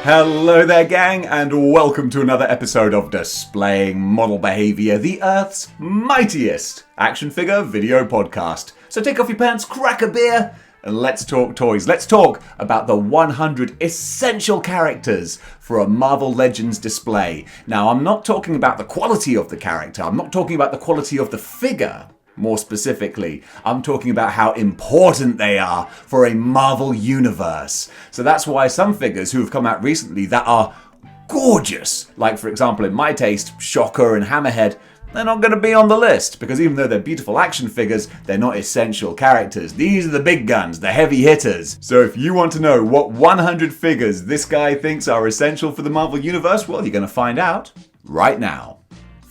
Hello there, gang, and welcome to another episode of Displaying Model Behavior, the Earth's mightiest action figure video podcast. So take off your pants, crack a beer, and let's talk toys. Let's talk about the 100 essential characters for a Marvel Legends display. Now, I'm not talking about the quality of the character. I'm not talking about the quality of the figure. More specifically, I'm talking about how important they are for a Marvel universe. So that's why some figures who have come out recently that are gorgeous, like for example in my taste, Shocker and Hammerhead, they're not going to be on the list because even though they're beautiful action figures, they're not essential characters. These are the big guns, the heavy hitters. So if you want to know what 100 figures this guy thinks are essential for the Marvel universe, well, you're going to find out right now.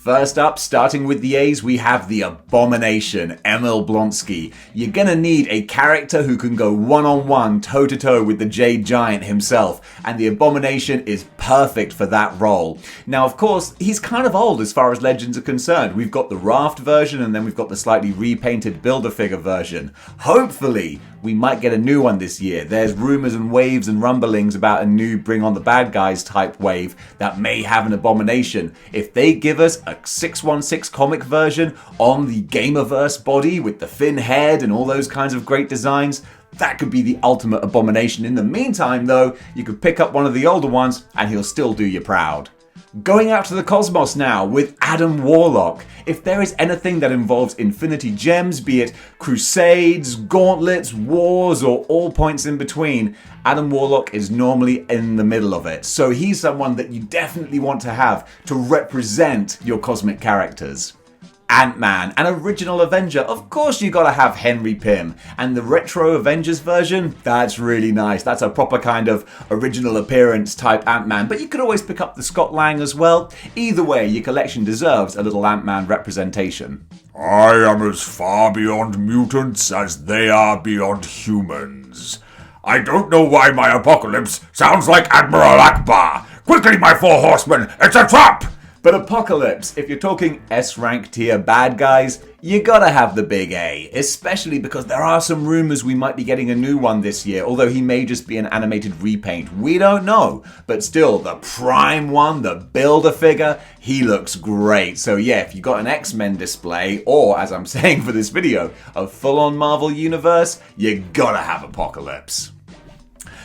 First up, starting with the A's, we have the Abomination, Emil Blonsky. You're gonna need a character who can go one-on-one, toe-to-toe with the Jade Giant himself, and the Abomination is perfect for that role. Now, of course, he's kind of old as far as Legends are concerned. We've got the Raft version, and then we've got the slightly repainted Build-A-Figure version. Hopefully, we might get a new one this year. There's rumors and waves and rumblings about a new Bring on the Bad Guys type wave that may have an Abomination. If they give us a 616 comic version on the Gamerverse body with the fin head and all those kinds of great designs, that could be the ultimate Abomination. In the meantime, though, you could pick up one of the older ones and he'll still do you proud. Going out to the cosmos now with Adam Warlock. If there is anything that involves Infinity Gems, be it crusades, gauntlets, wars, or all points in between, Adam Warlock is normally in the middle of it. So he's someone that you definitely want to have to represent your cosmic characters. Ant-Man, an original Avenger. Of course you gotta have Henry Pym. And the Retro Avengers version, that's really nice. That's a proper kind of original appearance type Ant-Man. But you could always pick up the Scott Lang as well. Either way, your collection deserves a little Ant-Man representation. I am as far beyond mutants as they are beyond humans. I don't know why my Apoclypse sounds like Admiral Akbar. Quickly, my four horsemen, it's a trap! But Apoclypse, if you're talking S-rank tier bad guys, you gotta have the big A, especially because there are some rumors we might be getting a new one this year, although he may just be an animated repaint. We don't know, but still, the prime one, the Build-A-Figure, he looks great. So yeah, if you got an X-Men display, or as I'm saying for this video, a full-on Marvel universe, you gotta have Apoclypse.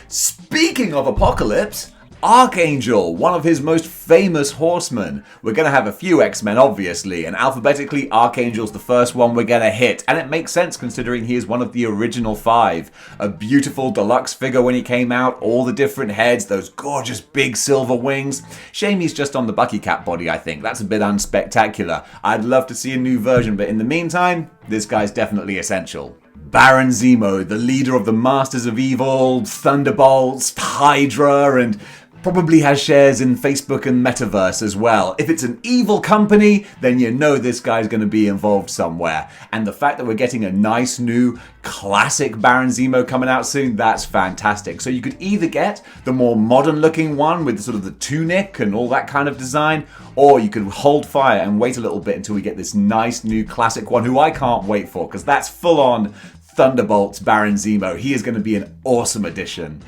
Speaking of Apoclypse, Archangel, one of his most famous horsemen. We're going to have a few X-Men, obviously, and alphabetically, Archangel's the first one we're going to hit, and it makes sense considering he is one of the original 5. A beautiful deluxe figure when he came out, all the different heads, those gorgeous big silver wings. Shame he's just on the Bucky Cap body, I think. That's a bit unspectacular. I'd love to see a new version, but in the meantime, this guy's definitely essential. Baron Zemo, the leader of the Masters of Evil, Thunderbolts, Hydra, and probably has shares in Facebook and Metaverse as well. If it's an evil company, then you know this guy's going to be involved somewhere. And the fact that we're getting a nice new classic Baron Zemo coming out soon, that's fantastic. So you could either get the more modern looking one with sort of the tunic and all that kind of design, or you could hold fire and wait a little bit until we get this nice new classic one, who I can't wait for, because that's full on Thunderbolts Baron Zemo. He is going to be an awesome addition.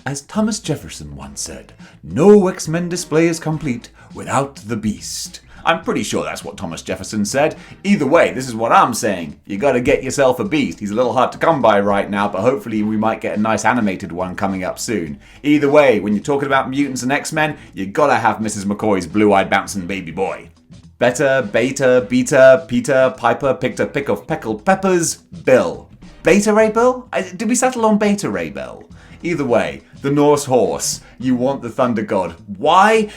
As Thomas Jefferson once said, no X-Men display is complete without the Beast. I'm pretty sure that's what Thomas Jefferson said. Either way, this is what I'm saying. You gotta get yourself a Beast. He's a little hard to come by right now, but hopefully we might get a nice animated one coming up soon. Either way, when you're talking about mutants and X-Men, you gotta have Mrs. McCoy's blue-eyed bouncing baby boy. Beta, Beta, Beta, Peter, Piper, Pictor, Pickle, Peckle, Peppers, Bill. Beta Ray Bill? Did we settle on Beta Ray Bill? Either way, the Norse horse. You want the Thunder God. Why?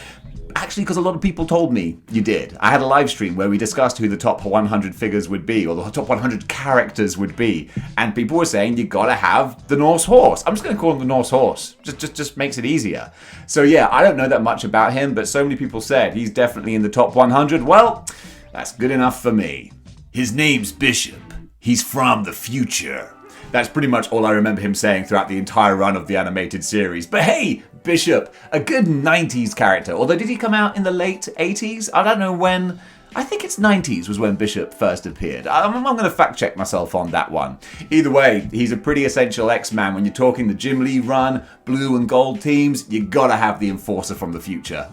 Actually, because a lot of people told me you did. I had a live stream where we discussed who the top 100 figures would be, or the top 100 characters would be, and people were saying you gotta have the Norse horse. I'm just gonna call him the Norse horse. Just makes it easier. So yeah, I don't know that much about him, but so many people said he's definitely in the top 100. Well, that's good enough for me. His name's Bishop. He's from the future. That's pretty much all I remember him saying throughout the entire run of the animated series. But hey, Bishop, a good 90s character. Although, did he come out in the late 80s? I don't know when. I think it's 90s was when Bishop first appeared. I'm going to fact check myself on that one. Either way, he's a pretty essential X-Man. When you're talking the Jim Lee run, blue and gold teams, you gotta have the Enforcer from the future.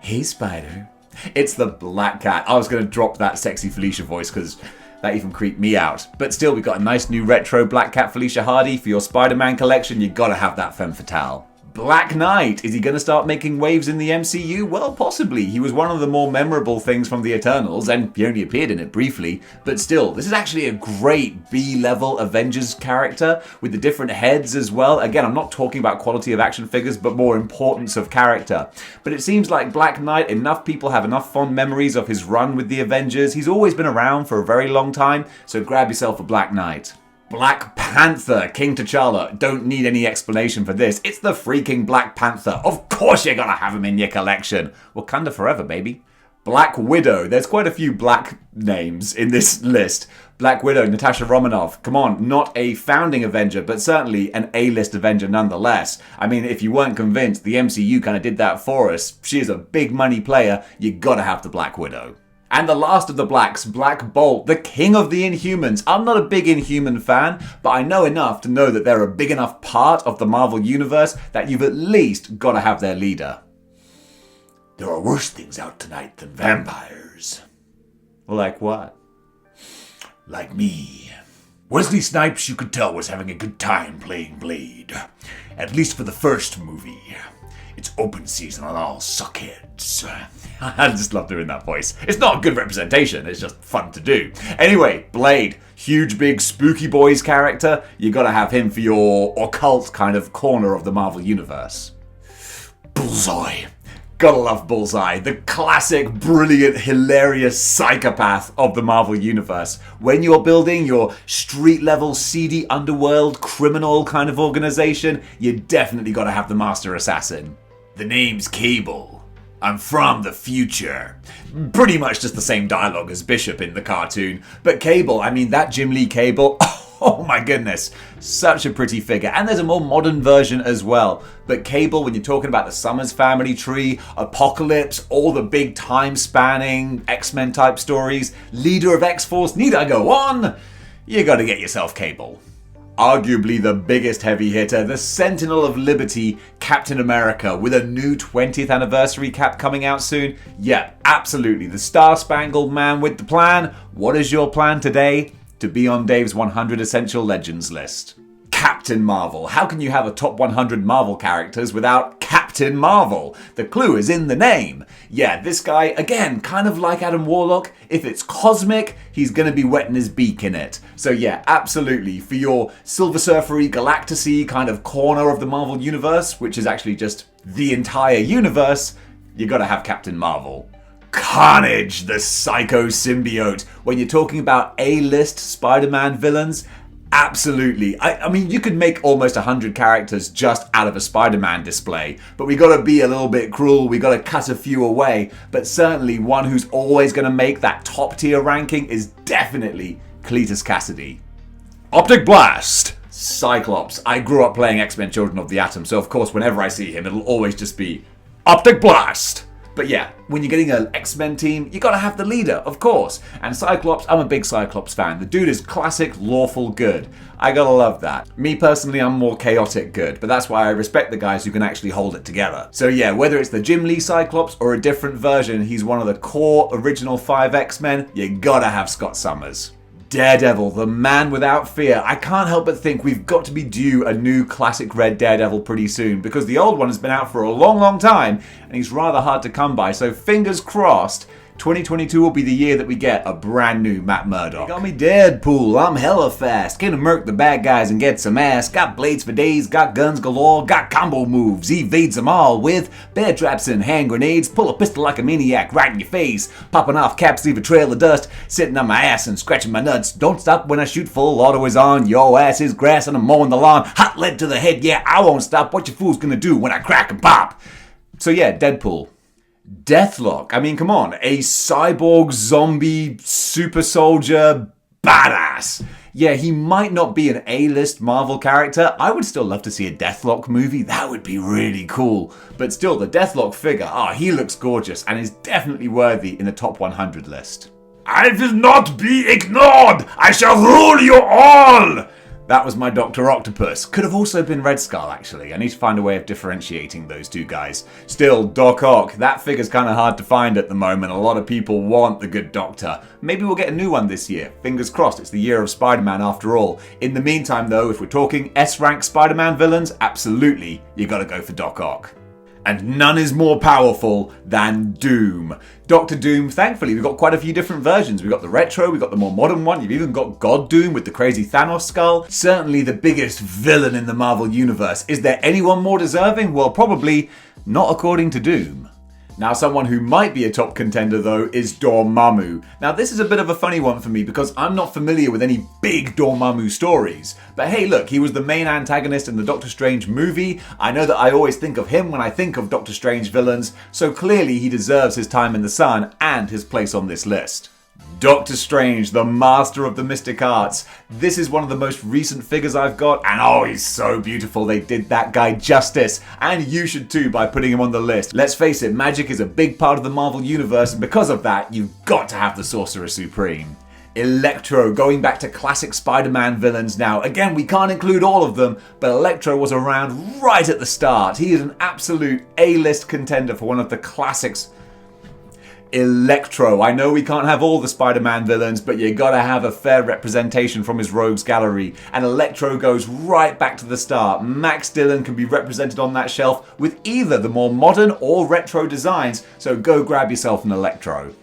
Hey, Spider. It's the Black Cat. I was going to drop that sexy Felicia voice because that even creeped me out. But still, we've got a nice new retro Black Cat Felicia Hardy for your Spider-Man collection. You gotta have that femme fatale. Black Knight. Is he going to start making waves in the MCU? Well, possibly. He was one of the more memorable things from the Eternals, and he only appeared in it briefly. But still, this is actually a great B-level Avengers character with the different heads as well. Again, I'm not talking about quality of action figures, but more importance of character. But it seems like Black Knight, enough people have enough fond memories of his run with the Avengers. He's always been around for a very long time, so grab yourself a Black Knight. Black Panther, King T'Challa. Don't need any explanation for this. It's the freaking Black Panther. Of course you're gonna have him in your collection. Wakanda forever, baby. Black Widow. There's quite a few black names in this list. Black Widow, Natasha Romanoff. Come on, not a founding Avenger, but certainly an A-list Avenger nonetheless. I mean, if you weren't convinced, the MCU kind of did that for us. She is a big money player. You gotta have the Black Widow. And the last of the Blacks, Black Bolt, the king of the Inhumans. I'm not a big Inhuman fan, but I know enough to know that they're a big enough part of the Marvel Universe that you've at least got to have their leader. There are worse things out tonight than vampires. Like what? Like me. Wesley Snipes, you could tell, was having a good time playing Blade. At least for the first movie. It's open season on all suckheads. I just love doing that voice. It's not a good representation, it's just fun to do. Anyway, Blade, huge big spooky boys character. You gotta have him for your occult kind of corner of the Marvel Universe. Bullseye. Gotta love Bullseye, the classic, brilliant, hilarious psychopath of the Marvel Universe. When you're building your street-level, seedy underworld criminal kind of organization, you definitely gotta have the Master Assassin. The name's Cable. I'm from the future. Pretty much just the same dialogue as Bishop in the cartoon. But Cable, I mean, that Jim Lee Cable, oh my goodness, such a pretty figure. And there's a more modern version as well. But Cable, when you're talking about the Summers family tree, Apoclypse, all the big time-spanning X-Men type stories, leader of X-Force, need I go on? You gotta get yourself Cable. Arguably the biggest heavy hitter, the Sentinel of Liberty, Captain America, with a new 20th anniversary cap coming out soon. Yeah, absolutely. The Star-Spangled Man with the plan. What is your plan today? To be on Dave's 100 Essential Legends list. Captain Marvel. How can you have a top 100 Marvel characters without Captain Marvel? The clue is in the name. Yeah, this guy, again, kind of like Adam Warlock. If it's cosmic, he's going to be wetting his beak in it. So yeah, absolutely. For your Silver Surfer-y, Galactus-y kind of corner of the Marvel Universe, which is actually just the entire universe, you got to have Captain Marvel. Carnage, the psycho symbiote. When you're talking about A-list Spider-Man villains, absolutely. I mean, you could make almost 100 characters just out of a Spider-Man display, but we gotta be a little bit cruel, we gotta cut a few away, but certainly one who's always gonna make that top tier ranking is definitely Cletus Cassidy. Optic Blast! Cyclops. I grew up playing X-Men Children of the Atom, so of course whenever I see him it'll always just be Optic Blast! But yeah, when you're getting an X-Men team, you gotta have the leader, of course. And Cyclops, I'm a big Cyclops fan. The dude is classic, lawful good. I gotta love that. Me personally, I'm more chaotic good, but that's why I respect the guys who can actually hold it together. So yeah, whether it's the Jim Lee Cyclops or a different version, he's one of the core original 5 X-Men, you gotta have Scott Summers. Daredevil, the man without fear. I can't help but think we've got to be due a new classic red Daredevil pretty soon, because the old one has been out for a long, long time, and he's rather hard to come by, so fingers crossed, 2022 will be the year that we get a brand new Matt Murdock. They got me Deadpool, I'm hella fast, can murk the bad guys and get some ass, got blades for days, got guns galore, got combo moves, evades them all with bear traps and hand grenades, pull a pistol like a maniac right in your face, popping off caps, leave a trail of dust, sitting on my ass and scratching my nuts, don't stop when I shoot, full auto is on, yo ass is grass and I'm mowing the lawn, hot lead to the head, yeah I won't stop, what you fools gonna do when I crack and pop? So yeah, Deadpool. Deathlok, I mean, come on, a cyborg zombie super soldier badass. Yeah, he might not be an A-list Marvel character. I would still love to see a Deathlok movie. That would be really cool. But still, the Deathlok figure, he looks gorgeous and is definitely worthy in the top 100 list. I will not be ignored! I shall rule you all! That was my Dr. Octopus. Could have also been Red Skull, actually. I need to find a way of differentiating those two guys. Still, Doc Ock, that figure's kind of hard to find at the moment. A lot of people want the good Doctor. Maybe we'll get a new one this year. Fingers crossed, it's the year of Spider-Man after all. In the meantime, though, if we're talking S-rank Spider-Man villains, absolutely, you gotta go for Doc Ock. And none is more powerful than Doom. Dr. Doom, thankfully, we've got quite a few different versions. We've got the retro, we've got the more modern one, you've even got God Doom with the crazy Thanos skull. Certainly the biggest villain in the Marvel Universe. Is there anyone more deserving? Well, probably not according to Doom. Now, someone who might be a top contender, though, is Dormammu. Now, this is a bit of a funny one for me because I'm not familiar with any big Dormammu stories. But hey, look, he was the main antagonist in the Doctor Strange movie. I know that I always think of him when I think of Doctor Strange villains, so clearly he deserves his time in the sun and his place on this list. Doctor Strange, the master of the mystic arts. This is one of the most recent figures I've got, and he's so beautiful. They did that guy justice, and you should too by putting him on the list. Let's face it, magic is a big part of the Marvel Universe, and because of that, you've got to have the Sorcerer Supreme. Electro, going back to classic Spider-Man villains now. Again, we can't include all of them, but Electro was around right at the start. He is an absolute A-list contender for one of the classics. Electro. I know we can't have all the Spider-Man villains, but you gotta have a fair representation from his rogues gallery. And Electro goes right back to the start. Max Dillon can be represented on that shelf with either the more modern or retro designs, so go grab yourself an Electro.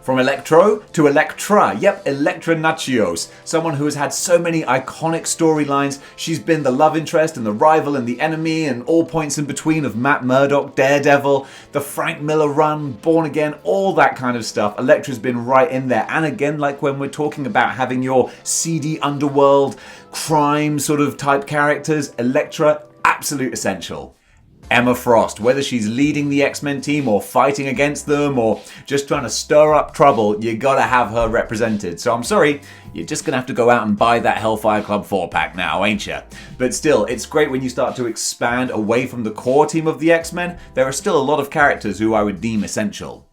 From Electro to Elektra. Yep, Elektra Natchios. Someone who has had so many iconic storylines. She's been the love interest and the rival and the enemy and all points in between of Matt Murdock, Daredevil, the Frank Miller run, Born Again, all that kind of stuff. Elektra's been right in there. And again, like when we're talking about having your seedy underworld, crime sort of type characters, Elektra, absolute essential. Emma Frost, whether she's leading the X-Men team or fighting against them or just trying to stir up trouble, you gotta have her represented. So I'm sorry, you're just gonna have to go out and buy that Hellfire Club 4-pack now, ain't ya? But still, it's great when you start to expand away from the core team of the X-Men. There are still a lot of characters who I would deem essential.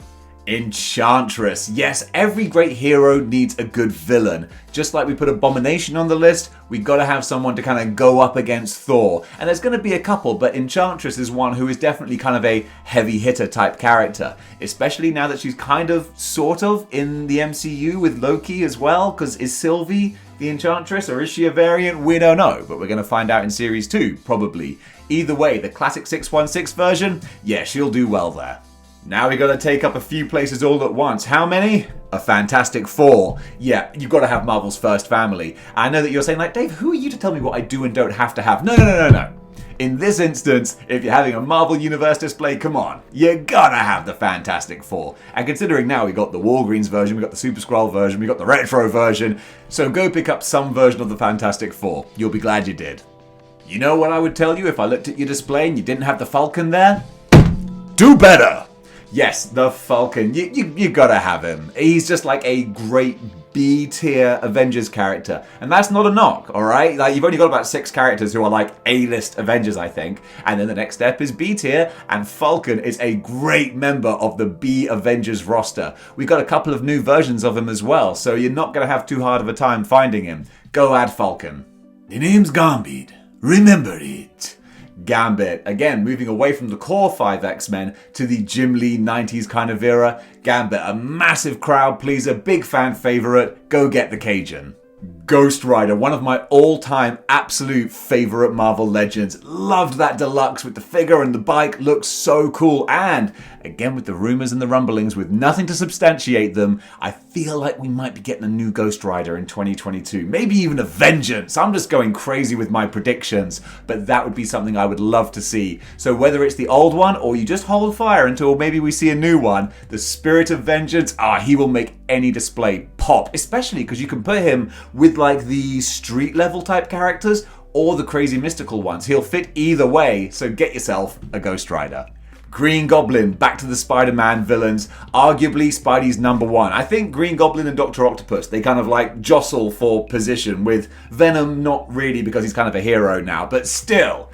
Enchantress. Yes, every great hero needs a good villain. Just like we put Abomination on the list, we gotta have someone to kind of go up against Thor. And there's gonna be a couple, but Enchantress is one who is definitely kind of a heavy hitter type character. Especially now that she's kind of, sort of, in the MCU with Loki as well, because is Sylvie the Enchantress or is she a variant? We don't know, but we're gonna find out in Series 2, probably. Either way, the classic 616 version, yeah, she'll do well there. Now we gotta take up a few places all at once. How many? A Fantastic Four. Yeah, you've gotta have Marvel's first family. I know that you're saying, like, Dave, who are you to tell me what I do and don't have to have? No. In this instance, if you're having a Marvel Universe display, come on, you gotta have the Fantastic Four. And considering now we got the Walgreens version, we got the Super Skrull version, we got the retro version, so go pick up some version of the Fantastic Four. You'll be glad you did. You know what I would tell you if I looked at your display and you didn't have the Falcon there? Do better! Yes, the Falcon. You gotta have him. He's just like a great B-tier Avengers character. And that's not a knock, alright? Like, you've only got about 6 characters who are like A-list Avengers, I think. And then the next step is B-tier, and Falcon is a great member of the B-Avengers roster. We've got a couple of new versions of him as well, so you're not gonna have too hard of a time finding him. Go add Falcon. The name's Gambit. Remember it. Gambit, again, moving away from the core 5 X-Men to the Jim Lee 90s kind of era. Gambit, a massive crowd pleaser, big fan favorite. Go get the Cajun. Ghost Rider, one of my all-time absolute favorite Marvel legends. Loved that deluxe with the figure and the bike, looks so cool. And again, with the rumors and the rumblings, with nothing to substantiate them, I feel like we might be getting a new Ghost Rider in 2022. Maybe even a Vengeance. I'm just going crazy with my predictions, but that would be something I would love to see. So whether it's the old one or you just hold fire until maybe we see a new one, the Spirit of Vengeance, he will make any display pop, especially because you can put him with like the street level type characters or the crazy mystical ones. He'll fit either way, so get yourself a Ghost Rider. Green Goblin, back to the Spider-Man villains, arguably Spidey's number one. I think Green Goblin and Dr. Octopus, they kind of like jostle for position, with Venom not really because he's kind of a hero now, but still,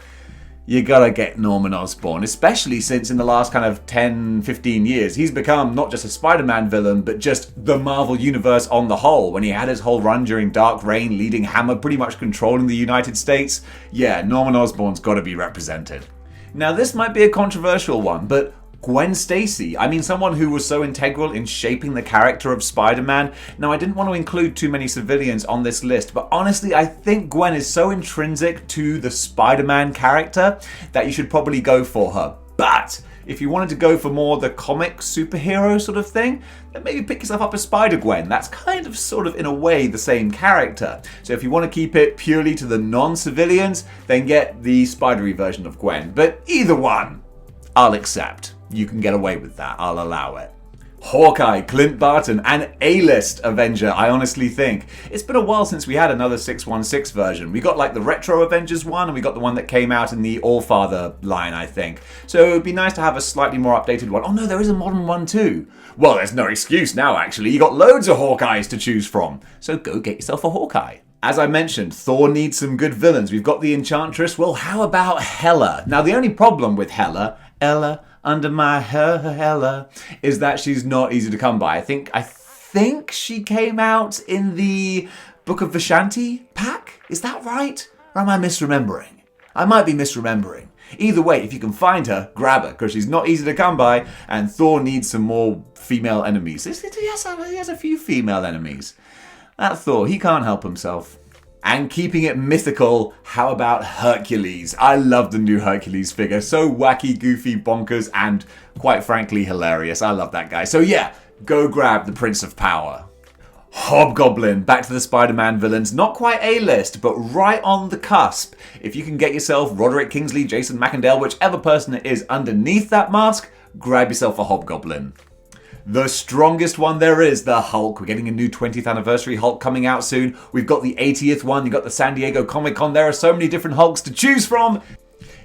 you gotta get Norman Osborn, especially since in the last kind of 10, 15 years, he's become not just a Spider-Man villain, but just the Marvel Universe on the whole. When he had his whole run during Dark Reign, leading Hammer, pretty much controlling the United States, yeah, Norman Osborn's gotta be represented. Now this might be a controversial one, but Gwen Stacy, I mean someone who was so integral in shaping the character of Spider-Man. Now I didn't want to include too many civilians on this list, but honestly I think Gwen is so intrinsic to the Spider-Man character that you should probably go for her. But if you wanted to go for more the comic superhero sort of thing, then maybe pick yourself up a Spider-Gwen. That's kind of sort of in a way the same character. So if you want to keep it purely to the non-civilians, then get the Spidery version of Gwen. But either one, I'll accept. You can get away with that, I'll allow it. Hawkeye, Clint Barton, an A-list Avenger, I honestly think. It's been a while since we had another 616 version. We got like the Retro Avengers one, and we got the one that came out in the All-Father line, I think. So it would be nice to have a slightly more updated one. Oh no, there is a modern one too. Well, there's no excuse now actually. You got loads of Hawkeyes to choose from. So go get yourself a Hawkeye. As I mentioned, Thor needs some good villains. We've got the Enchantress. Well, how about Hela? Now the only problem with Hela, Ella, under my Hela, is that she's not easy to come by. I think she came out in the Book of Vishanti pack? Is that right? Or am I misremembering? I might be misremembering. Either way, if you can find her, grab her, because she's not easy to come by, and Thor needs some more female enemies. He has a few female enemies. That Thor, he can't help himself. And keeping it mythical, how about Hercules? I love the new Hercules figure. So wacky, goofy, bonkers, and quite frankly, hilarious. I love that guy. So yeah, go grab the Prince of Power. Hobgoblin, back to the Spider-Man villains. Not quite A-list, but right on the cusp. If you can get yourself Roderick Kingsley, Jason McIndale, whichever person it is underneath that mask, grab yourself a Hobgoblin. The strongest one there is, the Hulk. We're getting a new 20th anniversary Hulk coming out soon. We've got the 80th one. You've got the San Diego Comic-Con. There are so many different Hulks to choose from.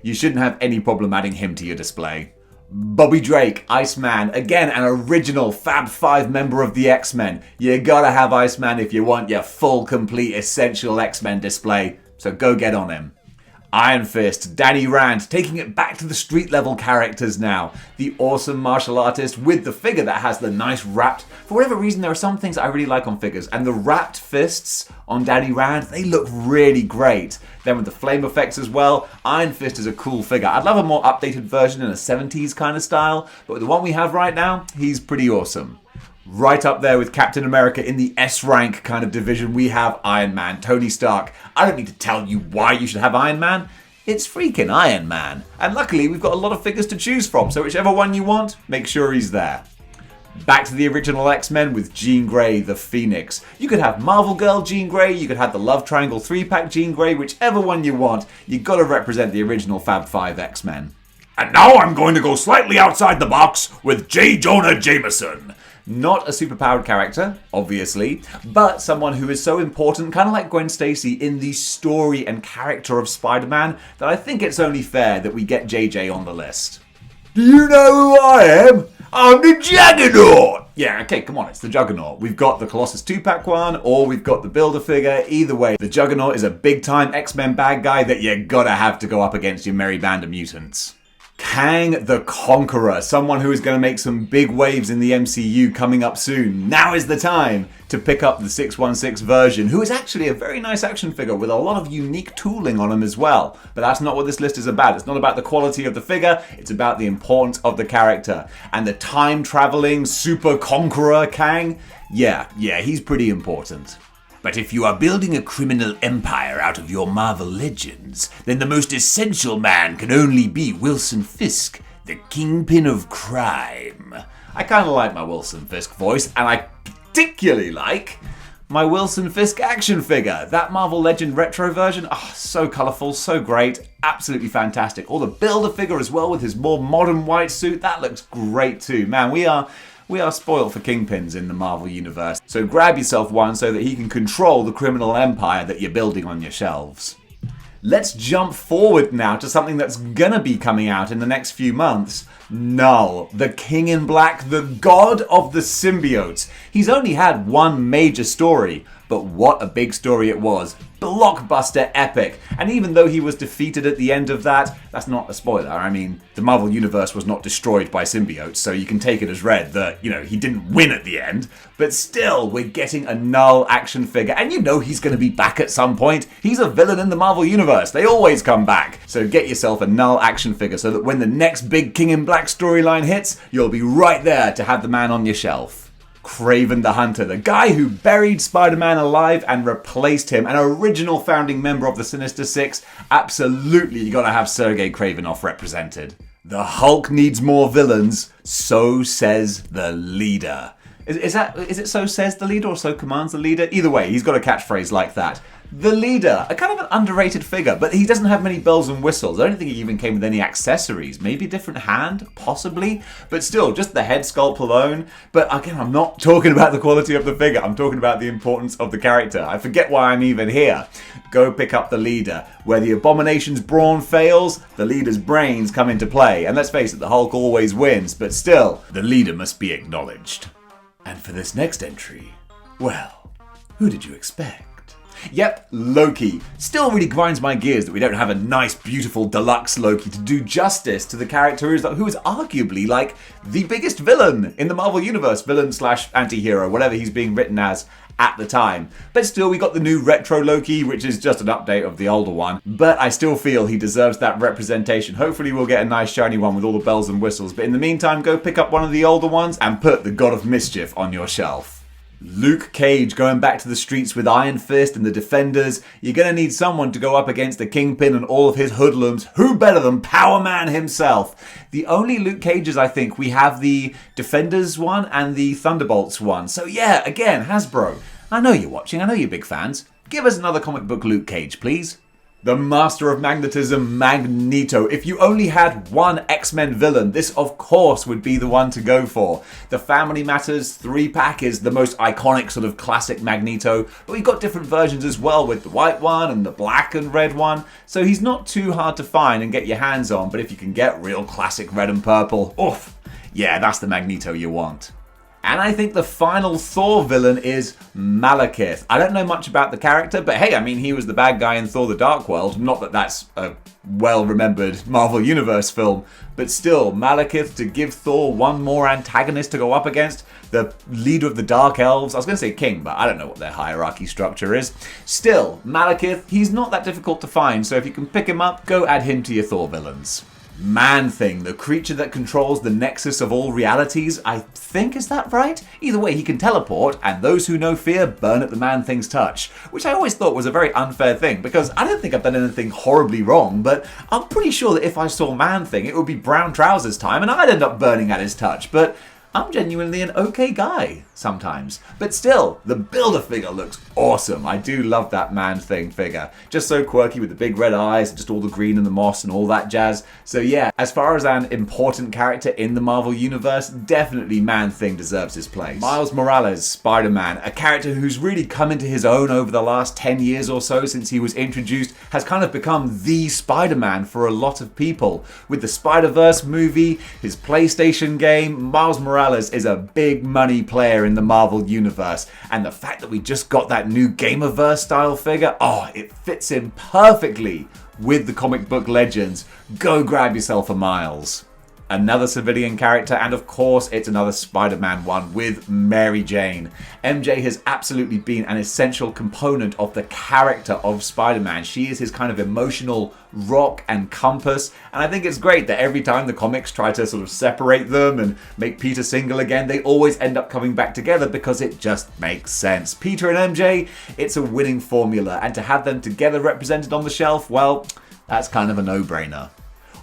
You shouldn't have any problem adding him to your display. Bobby Drake, Iceman. Again, an original Fab 5 member of the X-Men. You gotta have Iceman if you want your full, complete, essential X-Men display. So go get on him. Iron Fist, Danny Rand, taking it back to the street level characters now. The awesome martial artist with the figure that has the nice wrapped... For whatever reason, there are some things I really like on figures, and the wrapped fists on Danny Rand, they look really great. Then with the flame effects as well, Iron Fist is a cool figure. I'd love a more updated version in a 70s kind of style, but with the one we have right now, he's pretty awesome. Right up there with Captain America in the S-rank kind of division, we have Iron Man, Tony Stark. I don't need to tell you why you should have Iron Man. It's freaking Iron Man. And luckily, we've got a lot of figures to choose from, so whichever one you want, make sure he's there. Back to the original X-Men with Jean Grey, the Phoenix. You could have Marvel Girl Jean Grey, you could have the Love Triangle 3-pack Jean Grey, whichever one you want. You've got to represent the original Fab 5 X-Men. And now I'm going to go slightly outside the box with J. Jonah Jameson. Not a superpowered character, obviously, but someone who is so important, kind of like Gwen Stacy, in the story and character of Spider-Man, that I think it's only fair that we get JJ on the list. Do you know who I am? I'm the Juggernaut! Yeah, okay, come on, it's the Juggernaut. We've got the Colossus 2-pack one, or we've got the Build-A-Figure. Either way, the Juggernaut is a big-time X-Men bad guy that you gotta have to go up against your merry band of mutants. Kang the Conqueror, someone who is going to make some big waves in the MCU coming up soon. Now is the time to pick up the 616 version, who is actually a very nice action figure with a lot of unique tooling on him as well. But that's not what this list is about. It's not about the quality of the figure, it's about the importance of the character. And the time-traveling super conqueror Kang, yeah, he's pretty important. But if you are building a criminal empire out of your Marvel legends, then the most essential man can only be Wilson Fisk, the kingpin of crime. I kind of like my Wilson Fisk voice, and I particularly like my Wilson Fisk action figure. That Marvel Legend retro version, so colourful, so great, absolutely fantastic. All the Build-A-Figure as well with his more modern white suit, that looks great too. Man, we are spoiled for kingpins in the Marvel Universe, so grab yourself one so that he can control the criminal empire that you're building on your shelves. Let's jump forward now to something that's gonna be coming out in the next few months. Null, the King in Black, the god of the symbiotes. He's only had one major story, but what a big story it was. Blockbuster epic. And even though he was defeated at the end of that, that's not a spoiler. I mean, the Marvel Universe was not destroyed by symbiotes, so you can take it as read that, he didn't win at the end. But still, we're getting a Null action figure, and he's going to be back at some point. He's a villain in the Marvel Universe. They always come back. So get yourself a Null action figure so that when the next big King in Black storyline hits, you'll be right there to have the man on your shelf. Kraven the Hunter, the guy who buried Spider-Man alive and replaced him, an original founding member of the Sinister Six. Absolutely, you gotta have Sergei Kravinoff represented. The Hulk needs more villains, so says the leader. Is it so says the leader or so commands the leader? Either way, he's got a catchphrase like that. The leader, a kind of an underrated figure, but he doesn't have many bells and whistles. I don't think he even came with any accessories. Maybe a different hand, possibly, but still, just the head sculpt alone. But again, I'm not talking about the quality of the figure. I'm talking about the importance of the character. I forget why I'm even here. Go pick up the leader. Where the Abomination's brawn fails, the leader's brains come into play. And let's face it, the Hulk always wins, but still, the leader must be acknowledged. And for this next entry, well, who did you expect? Yep, Loki. Still really grinds my gears that we don't have a nice, beautiful deluxe Loki to do justice to the character who is arguably like the biggest villain in the Marvel Universe. Villain / anti-hero, whatever he's being written as at the time. But still, we got the new retro Loki, which is just an update of the older one. But I still feel he deserves that representation. Hopefully we'll get a nice shiny one with all the bells and whistles. But in the meantime, go pick up one of the older ones and put the God of Mischief on your shelf. Luke Cage going back to the streets with Iron Fist and the Defenders. You're going to need someone to go up against the Kingpin and all of his hoodlums. Who better than Power Man himself? The only Luke Cages, I think, we have the Defenders one and the Thunderbolts one. So yeah, again, Hasbro, I know you're watching, I know you're big fans. Give us another comic book Luke Cage, please. The Master of Magnetism, Magneto. If you only had one X-Men villain, this of course would be the one to go for. The Family Matters 3-pack is the most iconic sort of classic Magneto, but we've got different versions as well with the white one and the black and red one, so he's not too hard to find and get your hands on, but if you can get real classic red and purple, oof, yeah, that's the Magneto you want. And I think the final Thor villain is Malekith. I don't know much about the character, but hey, I mean, he was the bad guy in Thor the Dark World. Not that that's a well-remembered Marvel Universe film, but still, Malekith to give Thor one more antagonist to go up against, the leader of the Dark Elves. I was going to say king, but I don't know what their hierarchy structure is. Still, Malekith, he's not that difficult to find, so if you can pick him up, go add him to your Thor villains. Man-Thing, the creature that controls the nexus of all realities, I think, is that right? Either way, he can teleport, and those who know fear burn at the Man-Thing's touch, which I always thought was a very unfair thing, because I don't think I've done anything horribly wrong, but I'm pretty sure that if I saw Man-Thing, it would be brown trousers time, and I'd end up burning at his touch, but I'm genuinely an okay guy sometimes. But still, the Build-A-Figure looks awesome. I do love that Man-Thing figure. Just so quirky with the big red eyes, and just all the green and the moss and all that jazz. So yeah, as far as an important character in the Marvel Universe, definitely Man-Thing deserves his place. Miles Morales, Spider-Man, a character who's really come into his own over the last 10 years or so since he was introduced, has kind of become the Spider-Man for a lot of people. With the Spider-Verse movie, his PlayStation game, Miles Morales is a big money player in the Marvel Universe, and the fact that we just got that new Gamerverse style figure, it fits in perfectly with the comic book legends. Go grab yourself a Miles. Another civilian character, and of course it's another Spider-Man one with Mary Jane. MJ has absolutely been an essential component of the character of Spider-Man. She is his kind of emotional rock and compass, and I think it's great that every time the comics try to sort of separate them and make Peter single again, they always end up coming back together because it just makes sense. Peter and MJ, it's a winning formula, and to have them together represented on the shelf, well, that's kind of a no-brainer.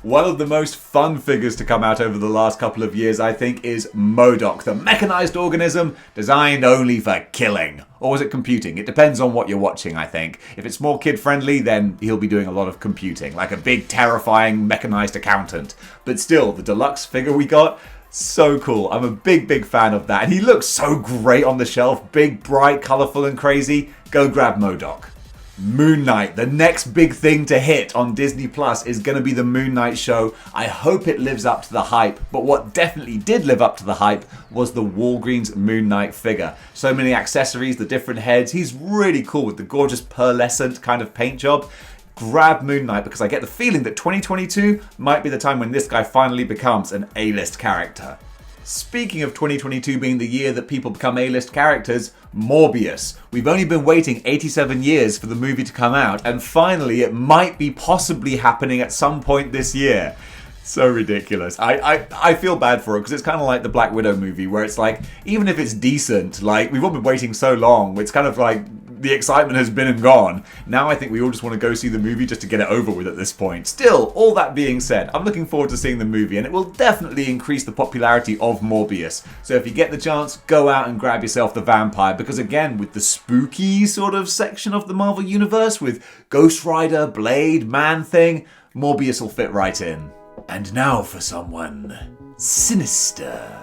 One of the most fun figures to come out over the last couple of years, I think, is MODOK, the mechanized organism designed only for killing. Or was it computing? It depends on what you're watching, I think. If it's more kid-friendly, then he'll be doing a lot of computing, like a big, terrifying, mechanized accountant. But still, the deluxe figure we got, so cool. I'm a big fan of that. And he looks so great on the shelf. Big, bright, colorful, and crazy. Go grab MODOK. Moon Knight, the next big thing to hit on Disney Plus is going to be the Moon Knight show. I hope it lives up to the hype, but what definitely did live up to the hype was the Walgreens Moon Knight figure. So many accessories, the different heads. He's really cool with the gorgeous pearlescent kind of paint job. Grab Moon Knight because I get the feeling that 2022 might be the time when this guy finally becomes an A-list character. Speaking of 2022 being the year that people become A-list characters, Morbius. We've only been waiting 87 years for the movie to come out, and finally it might be possibly happening at some point this year. So ridiculous. I feel bad for it because it's kind of like the Black Widow movie where it's like, even if it's decent, like we've all been waiting so long, it's kind of like the excitement has been and gone. Now I think we all just want to go see the movie just to get it over with at this point. Still, all that being said, I'm looking forward to seeing the movie and it will definitely increase the popularity of Morbius. So if you get the chance, go out and grab yourself the vampire because again, with the spooky sort of section of the Marvel Universe with Ghost Rider, Blade, Man-Thing, Morbius will fit right in. And now for someone sinister.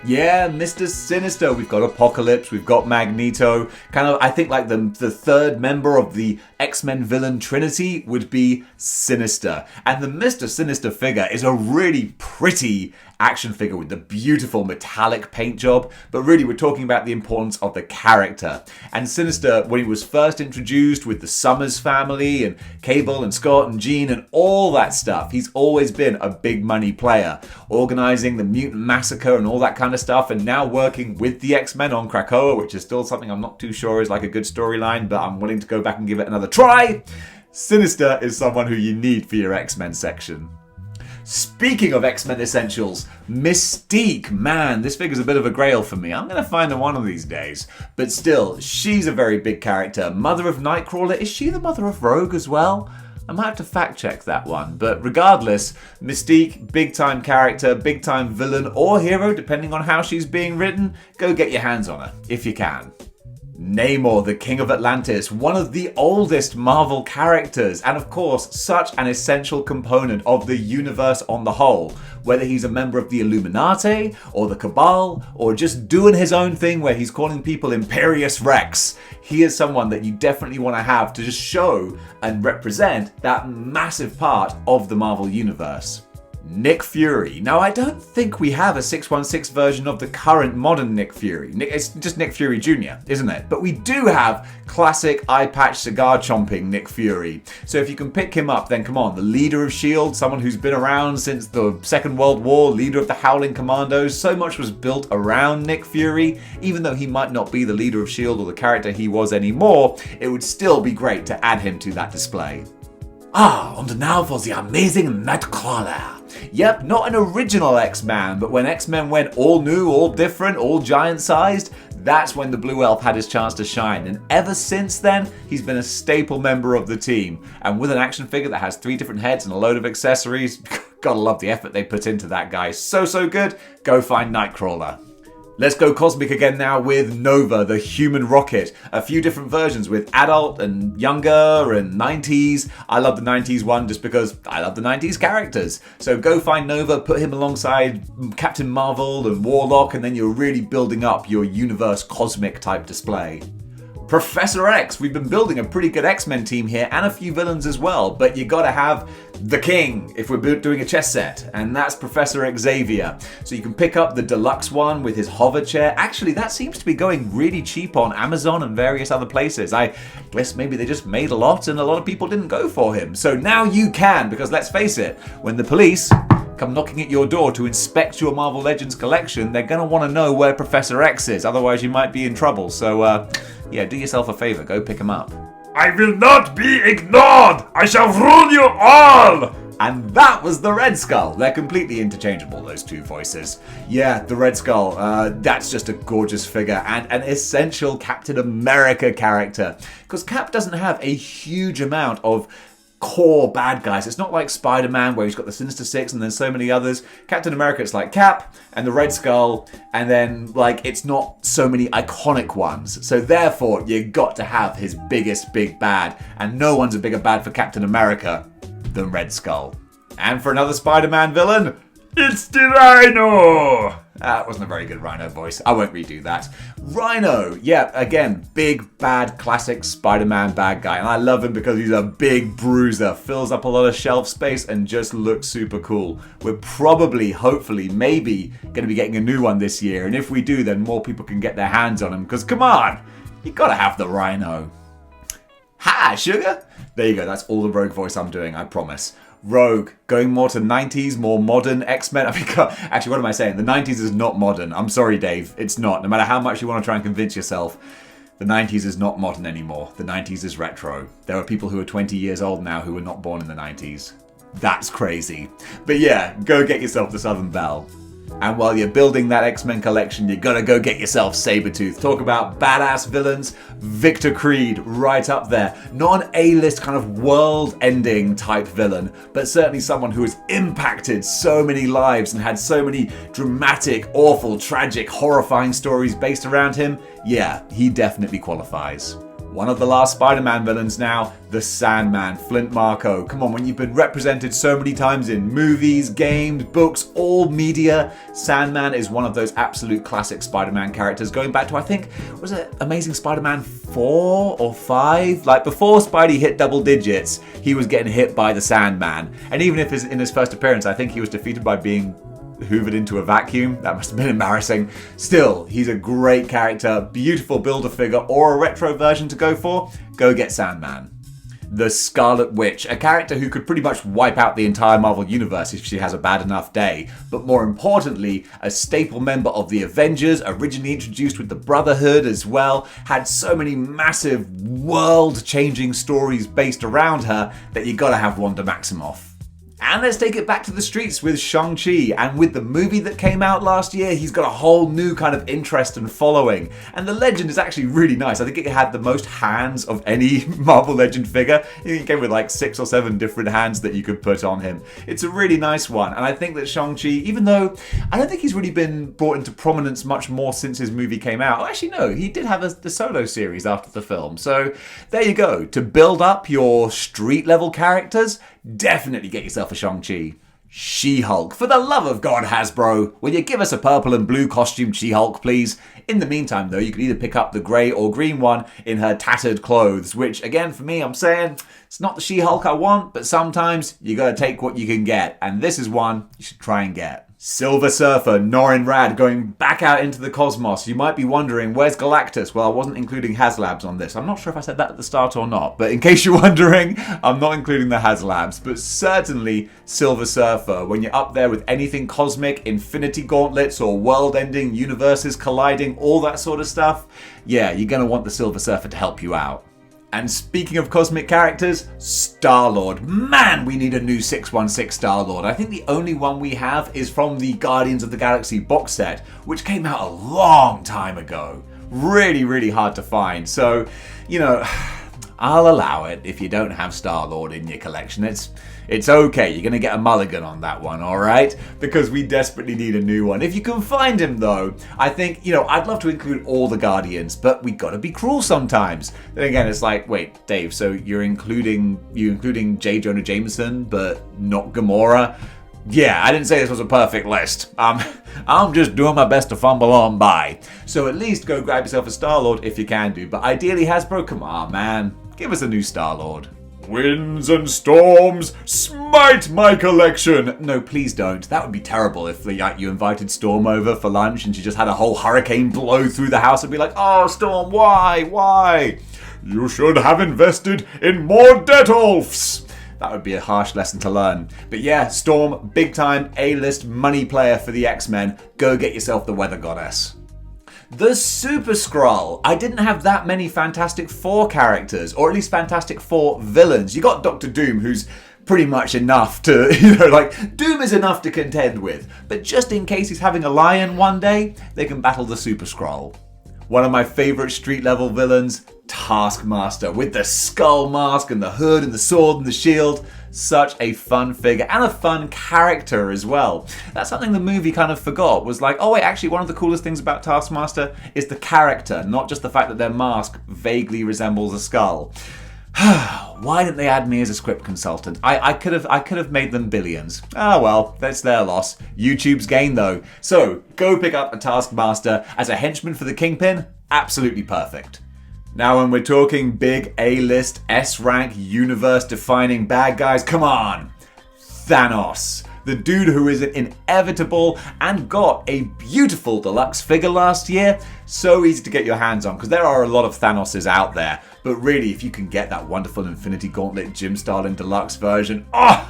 Yeah, Mr. Sinister. We've got Apocalypse, we've got Magneto. Kind of, I think like the third member of the X-Men villain trinity would be Sinister. And the Mr. Sinister figure is a really pretty action figure with the beautiful metallic paint job, but really we're talking about the importance of the character. And Sinister, when he was first introduced with the Summers family and Cable and Scott and Jean and all that stuff, he's always been a big money player, organizing the mutant massacre and all that kind of stuff, and now working with the X-Men on Krakoa, which is still something I'm not too sure is like a good storyline, but I'm willing to go back and give it another try. Sinister is someone who you need for your X-Men section. Speaking of X-Men Essentials, Mystique. Man, this figure's a bit of a grail for me. I'm going to find her one of these days. But still, she's a very big character. Mother of Nightcrawler. Is she the mother of Rogue as well? I might have to fact check that one. But regardless, Mystique, big time character, big time villain or hero, depending on how she's being written. Go get your hands on her, if you can. Namor, the King of Atlantis, one of the oldest Marvel characters, and of course, such an essential component of the universe on the whole. Whether he's a member of the Illuminati, or the Cabal, or just doing his own thing where he's calling people Imperious Rex, he is someone that you definitely want to have to just show and represent that massive part of the Marvel universe. Nick Fury. Now, I don't think we have a 616 version of the current modern Nick Fury. It's just Nick Fury Jr., isn't it? But we do have classic eye patch cigar chomping Nick Fury. So if you can pick him up, then come on. The leader of S.H.I.E.L.D., someone who's been around since the Second World War, leader of the Howling Commandos. So much was built around Nick Fury. Even though he might not be the leader of S.H.I.E.L.D. or the character he was anymore, it would still be great to add him to that display. And now for the amazing Nightcrawler. Yep, not an original X-Man, but when X-Men went all new, all different, all giant-sized, that's when the Blue Elf had his chance to shine. And ever since then, he's been a staple member of the team. And with an action figure that has 3 different heads and a load of accessories, gotta love the effort they put into that guy. So good, go find Nightcrawler. Let's go cosmic again now with Nova, the human rocket. A few different versions with adult and younger and 90s. I love the 90s one just because I love the 90s characters. So go find Nova, put him alongside Captain Marvel and Warlock, and then you're really building up your universe cosmic type display. Professor X. We've been building a pretty good X-Men team here and a few villains as well, but you gotta have the king if we're doing a chess set, and that's Professor Xavier. So you can pick up the deluxe one with his hover chair. Actually, that seems to be going really cheap on Amazon and various other places. I guess maybe they just made a lot and a lot of people didn't go for him. So now you can, because let's face it, when the police come knocking at your door to inspect your Marvel Legends collection, they're going to want to know where Professor X is, otherwise you might be in trouble. So, yeah, do yourself a favor, go pick him up. I will not be ignored! I shall rule you all! And that was the Red Skull. They're completely interchangeable, those two voices. Yeah, the Red Skull, that's just a gorgeous figure and an essential Captain America character. Because Cap doesn't have a huge amount of core bad guys. It's not like Spider-Man where he's got the Sinister Six and then so many others. Captain America, it's like Cap and the Red Skull, and then like it's not so many iconic ones. So therefore, you got to have his biggest big bad, and no one's a bigger bad for Captain America than Red Skull. And for another Spider-Man villain, it's the Rhino! That wasn't a very good Rhino voice. I won't redo that. Rhino, yeah, again, big, bad, classic Spider-Man bad guy. And I love him because he's a big bruiser, fills up a lot of shelf space, and just looks super cool. We're probably, hopefully, maybe going to be getting a new one this year. And if we do, then more people can get their hands on him. Because, come on, you gotta have the Rhino. Ha, sugar? There you go, that's all the Rogue voice I'm doing, I promise. Rogue, going more to 90s, more modern X-Men. I mean, actually, what am I saying? The 90s is not modern. I'm sorry, Dave. It's not. No matter how much you want to try and convince yourself, the 90s is not modern anymore. The 90s is retro. There are people who are 20 years old now who were not born in the 90s. That's crazy. But yeah, go get yourself the Southern Belle. And while you're building that X-Men collection, you gotta go get yourself Sabretooth. Talk about badass villains, Victor Creed right up there. Not an A-list kind of world-ending type villain, but certainly someone who has impacted so many lives and had so many dramatic, awful, tragic, horrifying stories based around him. Yeah, he definitely qualifies. One of the last Spider-Man villains now, the Sandman, Flint Marko. Come on, when you've been represented so many times in movies, games, books, all media, Sandman is one of those absolute classic Spider-Man characters going back to, I think, was it Amazing Spider-Man 4 or 5? Like, before Spidey hit double digits, he was getting hit by the Sandman. And even if in his first appearance, I think he was defeated by being hoovered into a vacuum. That must have been embarrassing. Still, he's a great character, beautiful Build-A-Figure or a retro version to go for. Go get Sandman. The Scarlet Witch, a character who could pretty much wipe out the entire Marvel Universe if she has a bad enough day, but more importantly, a staple member of the Avengers, originally introduced with the Brotherhood as well, had so many massive world-changing stories based around her that you gotta have Wanda Maximoff. And let's take it back to the streets with Shang-Chi. And with the movie that came out last year, he's got a whole new kind of interest and following. And the legend is actually really nice. I think it had the most hands of any Marvel Legend figure. It came with like 6 or 7 different hands that you could put on him. It's a really nice one. And I think that Shang-Chi, even though I don't think he's really been brought into prominence much more since his movie came out. Oh, actually, no, he did have the solo series after the film. So there you go. To build up your street level characters, definitely get yourself a Shang-Chi. She-Hulk. For the love of God, Hasbro, will you give us a purple and blue costume She-Hulk, please? In the meantime, though, you can either pick up the grey or green one in her tattered clothes, which, again, for me, I'm saying, it's not the She-Hulk I want, but sometimes you gotta take what you can get, and this is one you should try and get. Silver Surfer, Norrin Rad, going back out into the cosmos. You might be wondering, where's Galactus? Well, I wasn't including HasLabs on this. I'm not sure if I said that at the start or not, but in case you're wondering, I'm not including the HasLabs. But certainly Silver Surfer, when you're up there with anything cosmic, infinity gauntlets or world-ending, universes colliding, all that sort of stuff, yeah, you're going to want the Silver Surfer to help you out. And speaking of cosmic characters, Star-Lord. Man, we need a new 616 Star-Lord. I think the only one we have is from the Guardians of the Galaxy box set, which came out a long time ago. Really, really hard to find. So, you know, I'll allow it if you don't have Star-Lord in your collection. It's okay, you're going to get a mulligan on that one, alright? Because we desperately need a new one. If you can find him, though, I think, you know, I'd love to include all the Guardians, but we got to be cruel sometimes. Then again, it's like, wait, Dave, so you're including J. Jonah Jameson, but not Gamora? Yeah, I didn't say this was a perfect list. I'm just doing my best to fumble on by. So at least go grab yourself a Star-Lord if you can do. But ideally, Hasbro, come on, man. Give us a new Star-Lord. Winds and storms, smite my collection! No, please don't. That would be terrible if you invited Storm over for lunch and she just had a whole hurricane blow through the house and be like, oh, Storm, why? You should have invested in more Detolfs! That would be a harsh lesson to learn. But yeah, Storm, big time A-list money player for the X-Men. Go get yourself the Weather Goddess. The Super Skrull. I didn't have that many Fantastic Four characters, or at least Fantastic Four villains. You got Doctor Doom, who's pretty much enough to, Doom is enough to contend with. But just in case he's having a lion one day, they can battle the Super Skrull. One of my favorite street level villains, Taskmaster, with the skull mask and the hood and the sword and the shield. Such a fun figure and a fun character as well. That's something the movie kind of forgot, was like, oh wait, actually one of the coolest things about Taskmaster is the character, not just the fact that their mask vaguely resembles a skull. Oh, why didn't they add me as a script consultant? I could have made them billions. Ah well, that's their loss. YouTube's gain though. So go pick up a Taskmaster as a henchman for the Kingpin. Absolutely perfect. Now when we're talking big A-list, S-rank, universe-defining bad guys, come on! Thanos. The dude who is inevitable and got a beautiful deluxe figure last year. So easy to get your hands on because there are a lot of Thanoses out there. But really, if you can get that wonderful Infinity Gauntlet Gym Starlin Deluxe version, oh,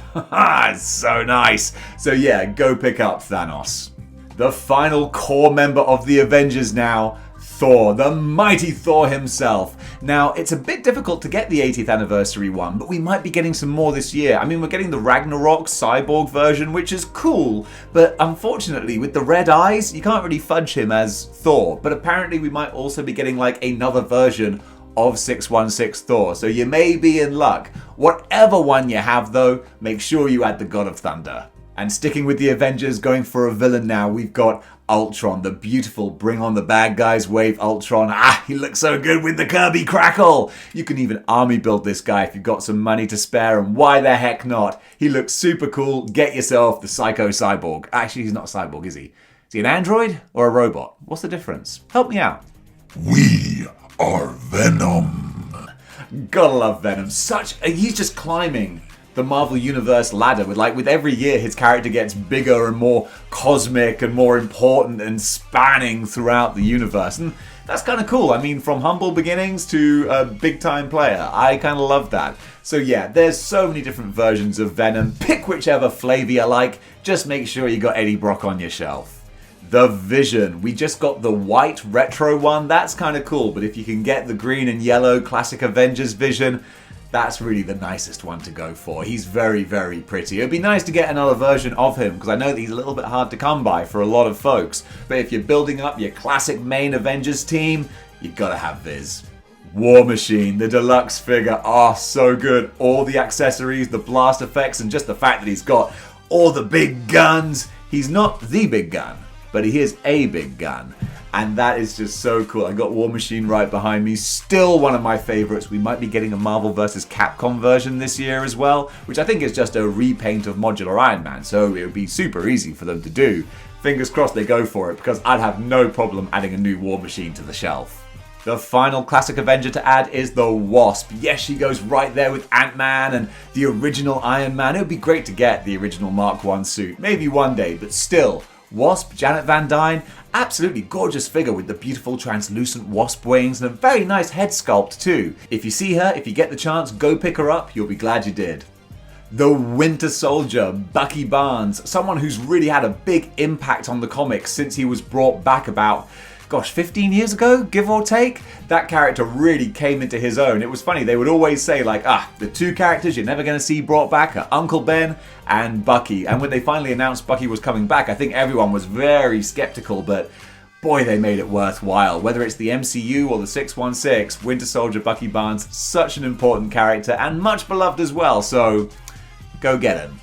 it's so nice. So yeah, go pick up Thanos. The final core member of the Avengers now, Thor, the mighty Thor himself. Now, it's a bit difficult to get the 80th anniversary one, but we might be getting some more this year. I mean, we're getting the Ragnarok cyborg version, which is cool, but unfortunately, with the red eyes, you can't really fudge him as Thor. But apparently, we might also be getting like another version of 616 Thor, so you may be in luck. Whatever one you have, though, make sure you add the God of Thunder. And sticking with the Avengers, going for a villain now, we've got Ultron, the beautiful bring on the bad guys wave Ultron. Ah, he looks so good with the Kirby crackle. You can even army build this guy if you've got some money to spare, and why the heck not? He looks super cool. Get yourself the Psycho Cyborg. Actually, he's not a cyborg, is he? Is he an android or a robot? What's the difference? Help me out. We are Venom. Gotta love Venom. He's just climbing the Marvel Universe ladder. With every year, his character gets bigger and more cosmic and more important and spanning throughout the universe. And that's kind of cool. I mean, from humble beginnings to a big-time player. I kind of love that. So yeah, there's so many different versions of Venom. Pick whichever flavor you like. Just make sure you got Eddie Brock on your shelf. The Vision. We just got the white retro one. That's kind of cool. But if you can get the green and yellow classic Avengers Vision, that's really the nicest one to go for. He's very, very pretty. It'd be nice to get another version of him because I know that he's a little bit hard to come by for a lot of folks. But if you're building up your classic main Avengers team, you gotta have Viz. War Machine, the deluxe figure. Oh, so good. All the accessories, the blast effects, and just the fact that he's got all the big guns. He's not the big gun, but he is a big gun. And that is just so cool. I got War Machine right behind me. Still one of my favorites. We might be getting a Marvel vs. Capcom version this year as well, which I think is just a repaint of modular Iron Man. So it would be super easy for them to do. Fingers crossed they go for it because I'd have no problem adding a new War Machine to the shelf. The final classic Avenger to add is the Wasp. Yes, she goes right there with Ant-Man and the original Iron Man. It would be great to get the original Mark I suit. Maybe one day, but still. Wasp, Janet Van Dyne, absolutely gorgeous figure with the beautiful translucent wasp wings and a very nice head sculpt too. If you see her, if you get the chance, go pick her up, you'll be glad you did. The Winter Soldier, Bucky Barnes, someone who's really had a big impact on the comics since he was brought back about 15 years ago, give or take. That character really came into his own. It was funny, they would always say the two characters you're never going to see brought back are Uncle Ben and Bucky. And when they finally announced Bucky was coming back, I think everyone was very skeptical, but boy, they made it worthwhile. Whether it's the MCU or the 616, Winter Soldier Bucky Barnes, such an important character and much beloved as well, so go get him.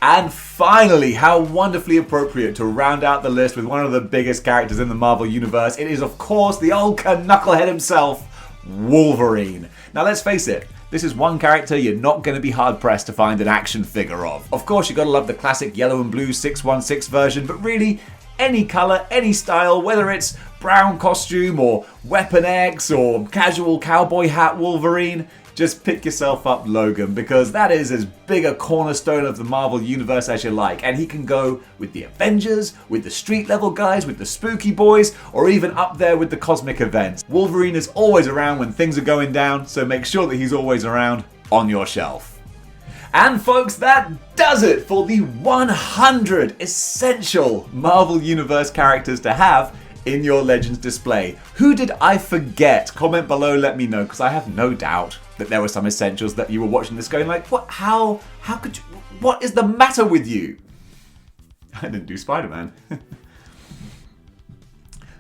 And finally, how wonderfully appropriate to round out the list with one of the biggest characters in the Marvel Universe. It is, of course, the old knucklehead himself, Wolverine. Now, let's face it, this is one character you're not going to be hard-pressed to find an action figure of. Of course, you got to love the classic yellow and blue 616 version, but really, any color, any style, whether it's brown costume or Weapon X or casual cowboy hat Wolverine, just pick yourself up Logan, because that is as big a cornerstone of the Marvel Universe as you like. And he can go with the Avengers, with the street level guys, with the spooky boys, or even up there with the cosmic events. Wolverine is always around when things are going down, so make sure that he's always around on your shelf. And folks, that does it for the 100 essential Marvel Universe characters to have in your Legends display. Who did I forget? Comment below, let me know, because I have no doubt that there were some essentials that you were watching this going like, what, how could you, what is the matter with you? I didn't do Spider-Man.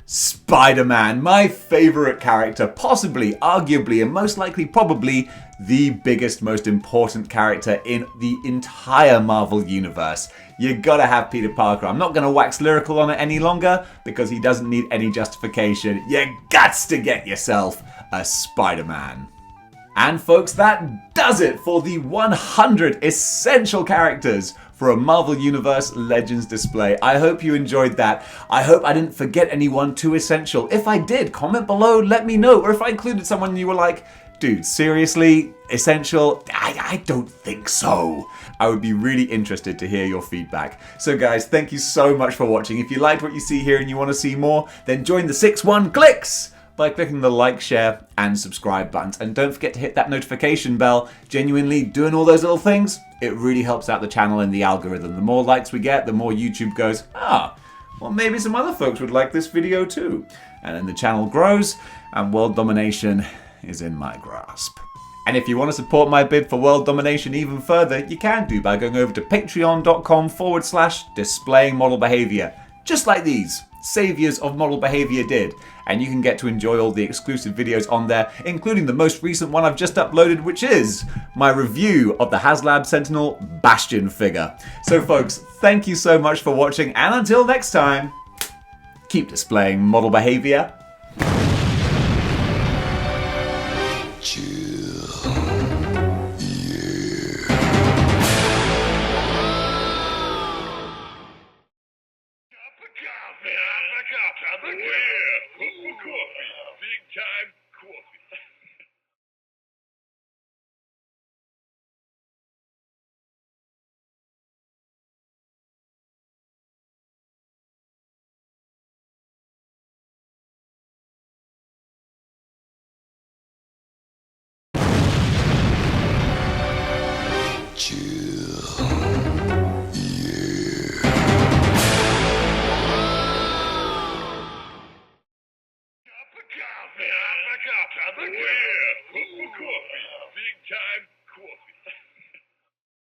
Spider-Man, my favorite character, possibly, arguably, and most likely probably the biggest, most important character in the entire Marvel Universe. You gotta have Peter Parker. I'm not gonna wax lyrical on it any longer because he doesn't need any justification. You gots to get yourself a Spider-Man. And folks, that does it for the 100 essential characters for a Marvel Universe Legends display. I hope you enjoyed that. I hope I didn't forget anyone too essential. If I did, comment below, let me know. Or if I included someone you were like, dude, seriously? Essential? I don't think so. I would be really interested to hear your feedback. So guys, thank you so much for watching. If you liked what you see here and you want to see more, then join the 6-1 clicks by clicking the like, share, and subscribe buttons. And don't forget to hit that notification bell. Genuinely, doing all those little things, it really helps out the channel and the algorithm. The more likes we get, the more YouTube goes, well, maybe some other folks would like this video too. And then the channel grows, and world domination is in my grasp. And if you want to support my bid for world domination even further, you can do by going over to patreon.com/displaying model behavior. Just like these saviors of model behavior did. And you can get to enjoy all the exclusive videos on there, including the most recent one I've just uploaded, which is my review of the HasLab Sentinel Bastion figure. So folks, thank you so much for watching, and until next time, keep displaying model behavior. Coffee. Big time coffee. Coffee.